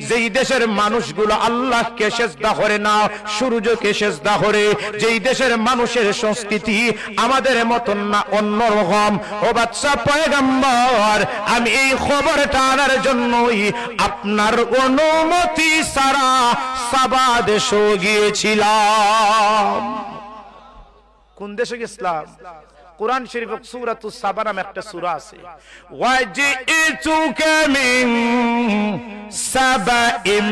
যেই দেশের মানুষগুলো আল্লাহকে সিজদা করে না, সূর্যকে সিজদা করে, যেই দেশের মানুষের সংস্কৃতি আমাদের মতন না, অন্যরকম। ও বাদশা পয়গম্বর, আমি এই খবরটা আনার জন্যই আপনার অনুমতি ছাড়া সাবা দেশে গিয়েছিলাম। কোন দেশে গেছিলাম? কুরআন শরীফ সূরাতুস সাবা নামে একটা সূরা আছে। ওয়াজিতুকা মিন সাবাইম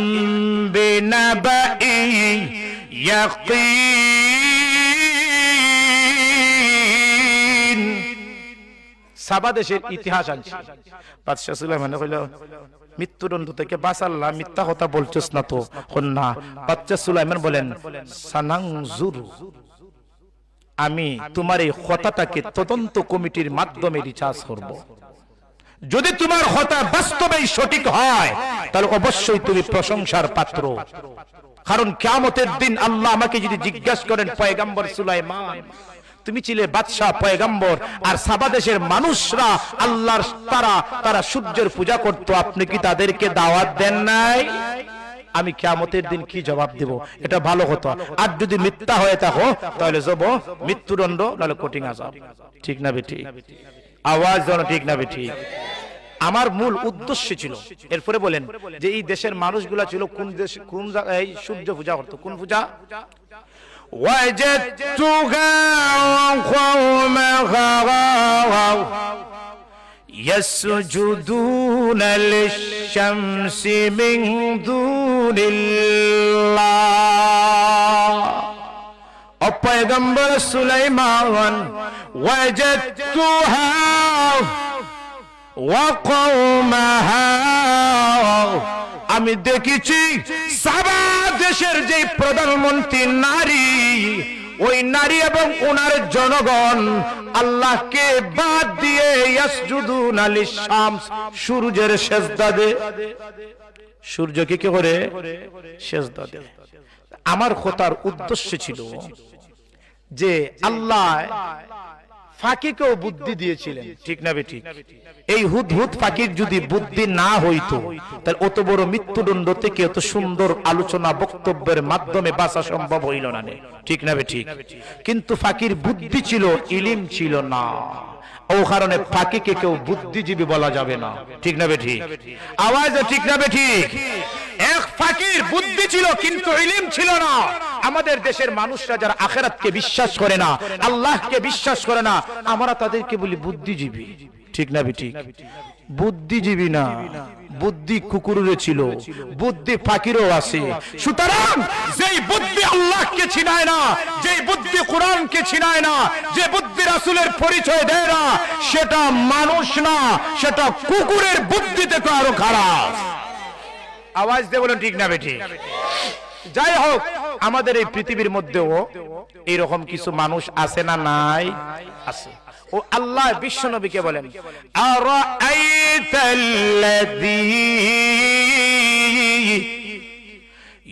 বিনাবাই ইয়াকিন। সাবা দেশের ইতিহাস আনছি। বাদশা সুলাইমান কইল, মৃত্যুদণ্ড থেকে বাঁচাল্লাহ, মিথ্যা কথা বলছস না তো? না। বাদশা সুলাইমান বলেন, সানাংজুরু, আমি তোমার এই কথাটাকে তদন্ত কমিটির মাধ্যমে রিসার্চ করব। যদি তোমার কথা বাস্তবেই সঠিক হয় তাহলে অবশ্যই তুমি প্রশংসার পাত্র। কারণ কিয়ামতের দিন আল্লাহ আমাকে যদি জিজ্ঞাসা করেন, পয়গম্বর সুলাইমান, তুমি ছিলে বাদশাহ পয়গম্বর, আর সাবা দেশের মানুষরা আল্লাহর তারা সূর্যের পূজা করত, আপনি কি তাদেরকে দাওয়াত দেন নাই? আমি কিয়ামতের দিন কি জবাব দেব? এটা ভালো কথা। আর যদি মিথ্যা হয়ে থাকো তাহলে যাব মৃত্যুদণ্ড, নাহলে কঠিন আযাব। ঠিক না বেটি? আওয়াজ দাও, ঠিক না বেটি? আমার মূল উদ্দেশ্য ছিল, এরপরে বলেন যে এই দেশের মানুষগুলা ছিল কোন দেশ, কোন জায়গায় সূর্য পূজা করত? কোন পূজা? ওয়াজাতুহা কওমাহা يسجدون للشمس من دون الله. পয়গম্বর সুলাইমান, ওয়াজাতুহা ওয়া কওমাহা, আমি দেখেছি সাবা দেশের যে প্রধানমন্ত্রী নারী, ওই নারী এবং ওনার জনগণ আল্লাহকে বাদ দিয়ে ইয়াসজুদুনা লিশ-শামস, সূর্যের সিজদা দেয়। সূর্যকে কি করে? সিজদা দেয়। আমার কথার উদ্দেশ্য ছিল যে আল্লাহ ফাঁকিকেও বুদ্ধি দিয়েছিলেন, ঠিক না বেটি? এই হুদহুদ ফাঁকির যদি বুদ্ধি না হইতো তাহলে অত বড় মৃত্যুদণ্ড থেকে এত সুন্দর আলোচনা বক্তব্যের মাধ্যমে বাঁচা সম্ভব হইল না, ঠিক না বেটি? কিন্তু ফাঁকির বুদ্ধি ছিল, ইলম ছিল না। ও কারণে ফাঁকিকে কেউ বুদ্ধিজীবী বলা যাবে না, ঠিক না বেটি? আওয়াজ, ঠিক না বেটি? এক ফাঁকির বুদ্ধি ছিল কিন্তু ইলম ছিল না। আমাদের দেশের মানুষরা যারা আখিরাতকে বিশ্বাস করে না, আল্লাহকে বিশ্বাস করে না, আমরা তাদেরকে বলি বুদ্ধিজীবী, ঠিক না বেটি? বুদ্ধিজীবী না, বুদ্ধি কুকুরের ছিল, বুদ্ধি ফাকিরও আছে। সুতরাং যেই বুদ্ধি আল্লাহকে চিনায় না, যেই বুদ্ধি কোরআনকে চিনায় না, যে বুদ্ধি রাসূলের পরিচয় দেয় না, সেটা মানুষ না, সেটা কুকুরের বুদ্ধি থেকে আরো খারাপ। আওয়াজ দিয়ে বলেন, ঠিক না বেটি? যাই হোক, আমাদের এই পৃথিবীর মধ্যেও এইরকম কিছু মানুষ আছে না? নাই? আছে। ও আল্লাহ বিশ্ব নবীকে বলেন, আরাআইতাল্লাযী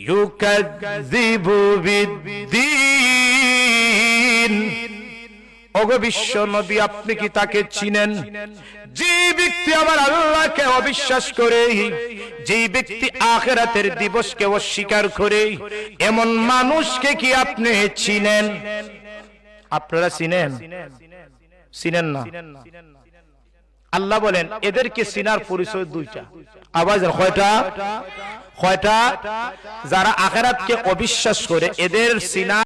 ইউকাযযিবু বিদ্দীন। ওগো বিশ্ব নবী, আপনি কি তাকে চিনেন যে ব্যক্তি আমার আল্লাহকে অবিশ্বাস করে, যে ব্যক্তি আখিরাতের দিবসকে অস্বীকার করে, এমন মানুষকে কি আপনি চিনেন? আপনারা চিনেন? চিনেন না? আল্লাহ বলেন এদেরকে চিনার পরিচয় দুইটা। আওয়াজ, কয়টা? কয়টা? যারা আখিরাতকে অবিশ্বাস করে এদের চিনা